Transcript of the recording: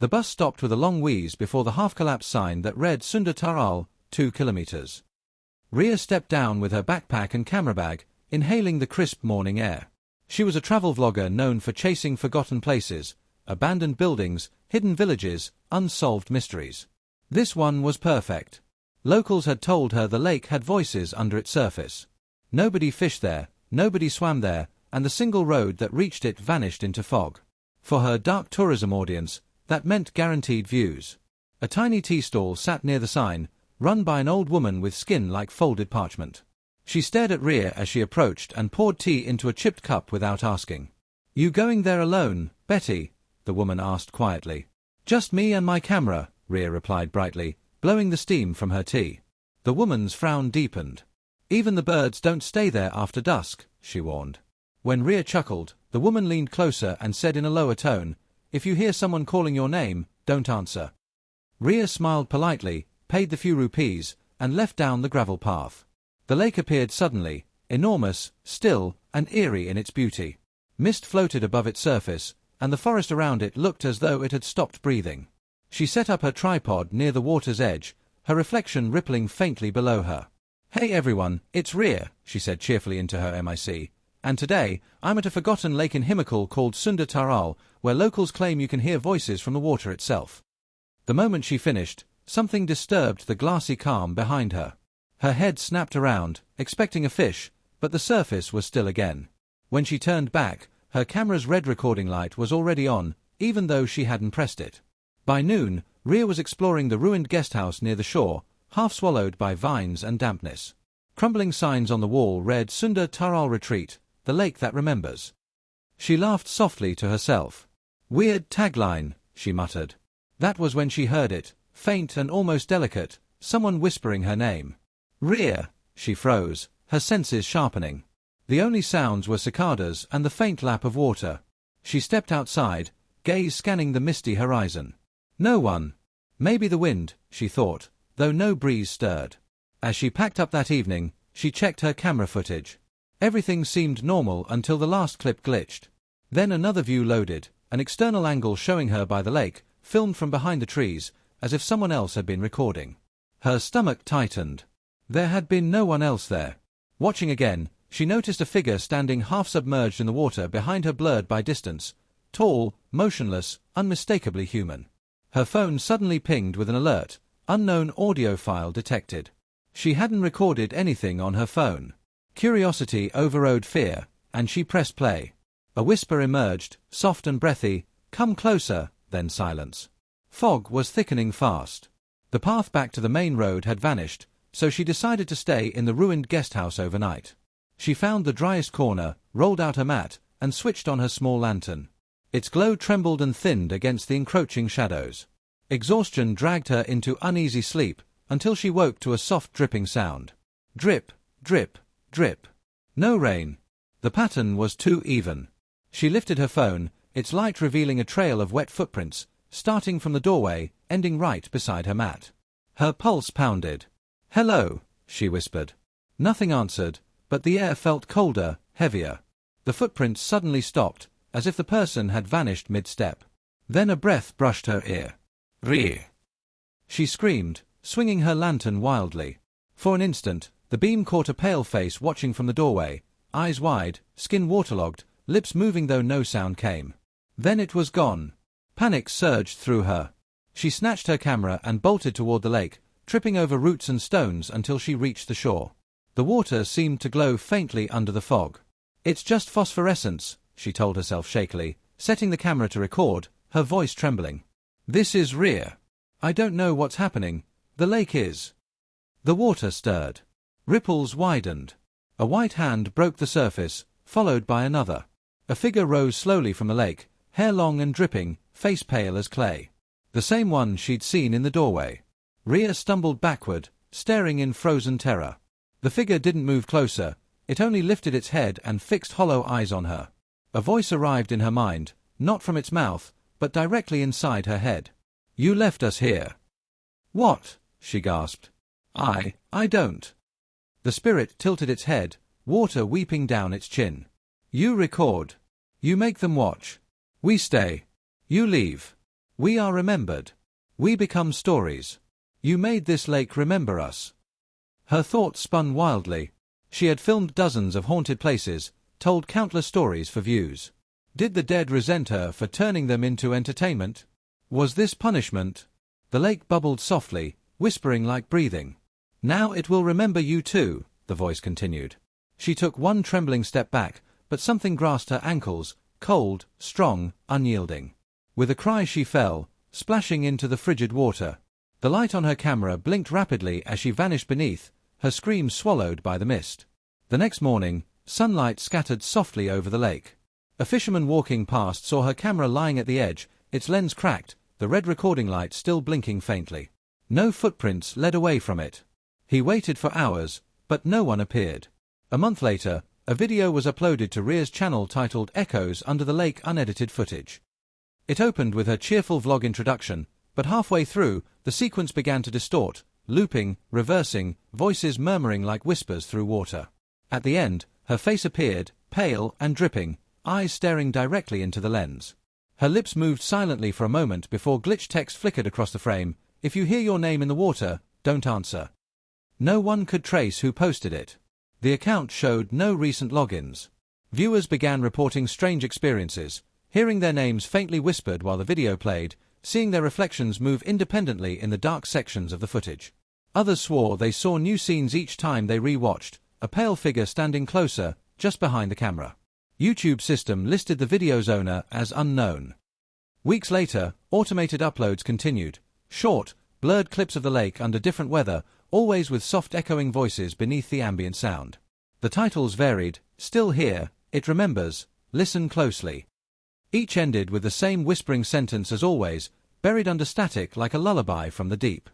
The bus stopped with a long wheeze before the half-collapsed sign that read Sunda Taral, 2 kilometers. Rhea stepped down with her backpack and camera bag, inhaling the crisp morning air. She was a travel vlogger known for chasing forgotten places, abandoned buildings, hidden villages, unsolved mysteries. This one was perfect. Locals had told her the lake had voices under its surface. Nobody fished there, nobody swam there, and the single road that reached it vanished into fog. For her dark tourism audience, that meant guaranteed views. A tiny tea stall sat near the sign, run by an old woman with skin like folded parchment. She stared at Rhea as she approached and poured tea into a chipped cup without asking. "You going there alone, Betty?" the woman asked quietly. "Just me and my camera," Rhea replied brightly, blowing the steam from her tea. The woman's frown deepened. "Even the birds don't stay there after dusk," she warned. When Rhea chuckled, the woman leaned closer and said in a lower tone, "If you hear someone calling your name, don't answer." Rhea smiled politely, paid the few rupees, and left down the gravel path. The lake appeared suddenly, enormous, still, and eerie in its beauty. Mist floated above its surface, and the forest around it looked as though it had stopped breathing. She set up her tripod near the water's edge, her reflection rippling faintly below her. "Hey everyone, it's Rhea," she said cheerfully into her mic. "And today, I'm at a forgotten lake in Himachal called Sunda Taral, where locals claim you can hear voices from the water itself." The moment she finished, something disturbed the glassy calm behind her. Her head snapped around, expecting a fish, but the surface was still again. When she turned back, her camera's red recording light was already on, even though she hadn't pressed it. By noon, Rhea was exploring the ruined guest house near the shore, half swallowed by vines and dampness. Crumbling signs on the wall read Sunda Taral Retreat, the lake that remembers. She laughed softly to herself. "Weird tagline," she muttered. That was when she heard it, faint and almost delicate, someone whispering her name. "Rhea!" She froze, her senses sharpening. The only sounds were cicadas and the faint lap of water. She stepped outside, gaze scanning the misty horizon. No one. Maybe the wind, she thought, though no breeze stirred. As she packed up that evening, she checked her camera footage. Everything seemed normal until the last clip glitched. Then another view loaded, an external angle showing her by the lake, filmed from behind the trees, as if someone else had been recording. Her stomach tightened. There had been no one else there. Watching again, she noticed a figure standing half submerged in the water behind her, blurred by distance. Tall, motionless, unmistakably human. Her phone suddenly pinged with an alert, unknown audio file detected. She hadn't recorded anything on her phone. Curiosity overrode fear, and she pressed play. A whisper emerged, soft and breathy, "Come closer," then silence. Fog was thickening fast. The path back to the main road had vanished, so she decided to stay in the ruined guest house overnight. She found the driest corner, rolled out her mat, and switched on her small lantern. Its glow trembled and thinned against the encroaching shadows. Exhaustion dragged her into uneasy sleep, until she woke to a soft dripping sound. Drip, drip, drip. No rain. The pattern was too even. She lifted her phone, its light revealing a trail of wet footprints, starting from the doorway, ending right beside her mat. Her pulse pounded. "Hello," she whispered. Nothing answered, but the air felt colder, heavier. The footprints suddenly stopped, as if the person had vanished mid-step. Then a breath brushed her ear. "Rhea!" She screamed, swinging her lantern wildly. For an instant, the beam caught a pale face watching from the doorway, eyes wide, skin waterlogged, lips moving though no sound came. Then it was gone. Panic surged through her. She snatched her camera and bolted toward the lake, tripping over roots and stones until she reached the shore. The water seemed to glow faintly under the fog. "It's just phosphorescence," she told herself shakily, setting the camera to record, her voice trembling. "This is Rhea. I don't know what's happening. The lake is." The water stirred. Ripples widened. A white hand broke the surface, followed by another. A figure rose slowly from the lake, hair long and dripping, face pale as clay. The same one she'd seen in the doorway. Rhea stumbled backward, staring in frozen terror. The figure didn't move closer, it only lifted its head and fixed hollow eyes on her. A voice arrived in her mind, not from its mouth, but directly inside her head. "You left us here." "What?" she gasped. I don't." The spirit tilted its head, water weeping down its chin. "You record. You make them watch. We stay. You leave. We are remembered. We become stories. You made this lake remember us. Her thoughts spun wildly. She had filmed dozens of haunted places, told countless stories for views. Did the dead resent her for turning them into entertainment? Was this punishment? The lake bubbled softly, whispering like breathing. Now it will remember you too, the voice continued. She took one trembling step back, but something grasped her ankles, cold, strong, unyielding. With a cry she fell, splashing into the frigid water. The light on her camera blinked rapidly as she vanished beneath, her scream swallowed by the mist. The next morning, sunlight scattered softly over the lake. A fisherman walking past saw her camera lying at the edge, its lens cracked, the red recording light still blinking faintly. No footprints led away from it. He waited for hours, but no one appeared. A month later, a video was uploaded to Rhea's channel titled Echoes Under the Lake Unedited Footage. It opened with her cheerful vlog introduction, but halfway through, the sequence began to distort, looping, reversing, voices murmuring like whispers through water. At the end, her face appeared, pale and dripping, eyes staring directly into the lens. Her lips moved silently for a moment before glitched text flickered across the frame. If you hear your name in the water, don't answer. No one could trace who posted it. The account showed no recent logins. Viewers began reporting strange experiences, hearing their names faintly whispered while the video played, seeing their reflections move independently in the dark sections of the footage. Others swore they saw new scenes each time they re-watched, a pale figure standing closer, just behind the camera. YouTube's system listed the video's owner as unknown. Weeks later, automated uploads continued, short, blurred clips of the lake under different weather, always with soft echoing voices beneath the ambient sound. The titles varied, Still Here, It Remembers, Listen Closely. Each ended with the same whispering sentence as always, buried under static like a lullaby from the deep.